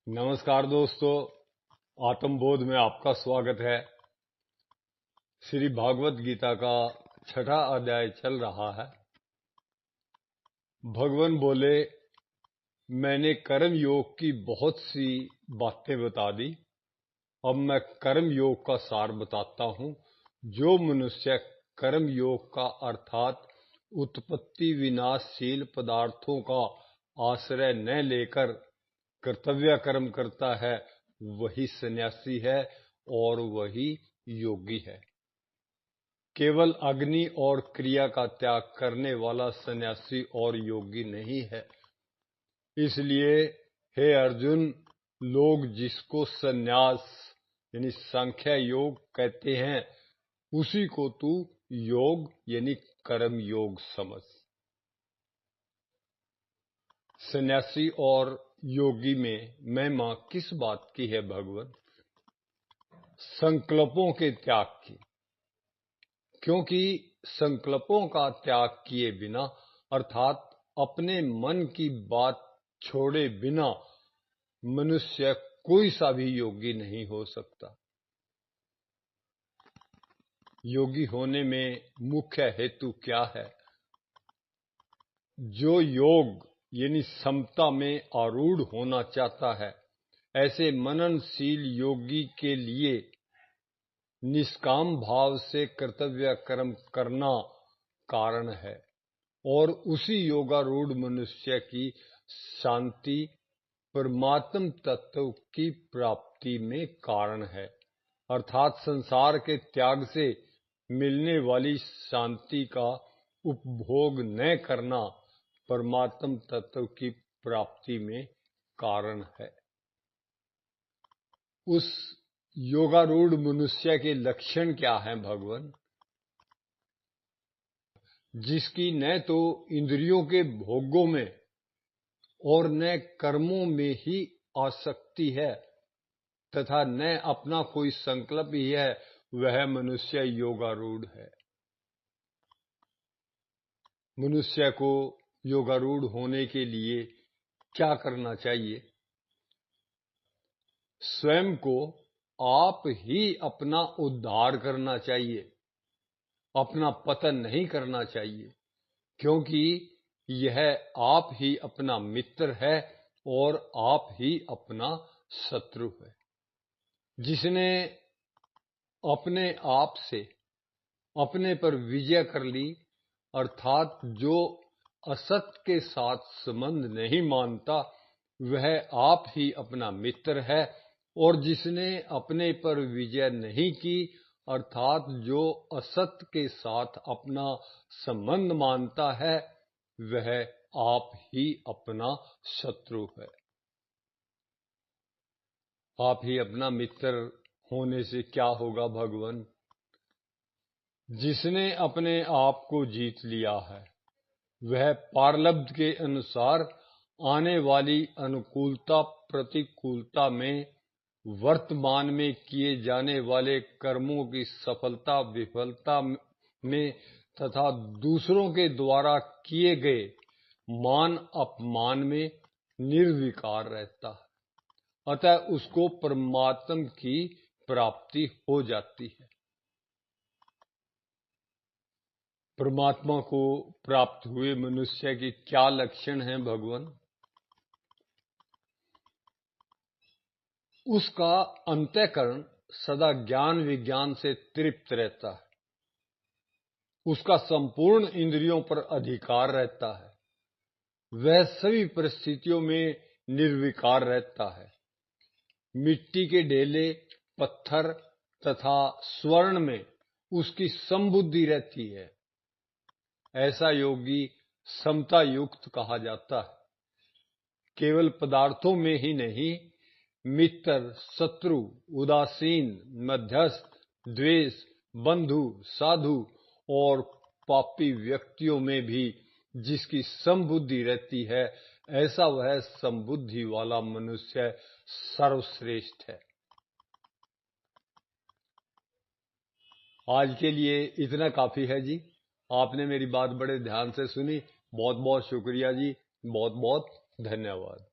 नमस्कार दोस्तों, आत्मबोध में आपका स्वागत है। श्री भागवत गीता का 6ठा अध्याय चल रहा है। भगवान बोले, मैंने कर्म योग की बहुत सी बातें बता दी। अब मैं कर्म योग का सार बताता हूँ। जो मनुष्य कर्म योग का अर्थात उत्पत्ति विनाशशील पदार्थों का आश्रय न लेकर कर्तव्य कर्म करता है, वही सन्यासी है और वही योगी है। केवल अग्नि और क्रिया का त्याग करने वाला सन्यासी और योगी नहीं है। इसलिए हे अर्जुन, लोग जिसको सन्यास यानी सांख्य योग कहते हैं, उसी को तू योग यानी कर्म योग समझ। सन्यासी और योगी में महिमा किस बात की है भगवान? संकल्पों के त्याग की। क्योंकि संकल्पों का त्याग किए बिना अर्थात अपने मन की बात छोड़े बिना मनुष्य कोई सा भी योगी नहीं हो सकता। योगी होने में मुख्य हेतु क्या है? जो योग यानी समता में आरूढ़ होना चाहता है, ऐसे मननशील योगी के लिए निष्काम भाव से कर्तव्य कर्म करना कारण है और उसी योगारूढ़ मनुष्य की शांति परमात्म तत्व की प्राप्ति में कारण है। अर्थात संसार के त्याग से मिलने वाली शांति का उपभोग न करना परमात्म तत्व की प्राप्ति में कारण है। उस योगारूढ़ मनुष्य के लक्षण क्या हैं भगवान? जिसकी न तो इंद्रियों के भोगों में और न कर्मों में ही आसक्ति है तथा न अपना कोई संकल्प ही है, वह मनुष्य योगारूढ़ है। मनुष्य को योगारूढ़ होने के लिए क्या करना चाहिए? स्वयं को आप ही अपना उद्धार करना चाहिए, अपना पतन नहीं करना चाहिए। क्योंकि यह आप ही अपना मित्र है और आप ही अपना शत्रु है। जिसने अपने आप से अपने पर विजय कर ली, अर्थात जो असत के साथ संबंध नहीं मानता, वह आप ही अपना मित्र है। और जिसने अपने पर विजय नहीं की, अर्थात जो असत के साथ अपना संबंध मानता है, वह आप ही अपना शत्रु है। आप ही अपना मित्र होने से क्या होगा भगवान? जिसने अपने आप को जीत लिया है, वह पारलब्ध के अनुसार आने वाली अनुकूलता प्रतिकूलता में, वर्तमान में किए जाने वाले कर्मों की सफलता विफलता में तथा दूसरों के द्वारा किए गए मान अपमान में निर्विकार रहता है। अतः उसको परमात्म की प्राप्ति हो जाती है। परमात्मा को प्राप्त हुए मनुष्य के क्या लक्षण हैं भगवान? उसका अंतःकरण सदा ज्ञान विज्ञान से तृप्त रहता है। उसका संपूर्ण इंद्रियों पर अधिकार रहता है। वह सभी परिस्थितियों में निर्विकार रहता है। मिट्टी के ढेले, पत्थर तथा स्वर्ण में उसकी समबुद्धि रहती है। ऐसा योगी समता युक्त कहा जाता है। केवल पदार्थों में ही नहीं, मित्र, शत्रु, उदासीन, मध्यस्थ, द्वेष, बंधु, साधु और पापी व्यक्तियों में भी जिसकी समबुद्धि रहती है, ऐसा वह समबुद्धि वाला मनुष्य सर्वश्रेष्ठ है। आज के लिए इतना काफी है जी। आपने मेरी बात बड़े ध्यान से सुनी। बहुत बहुत शुक्रिया जी। बहुत बहुत धन्यवाद।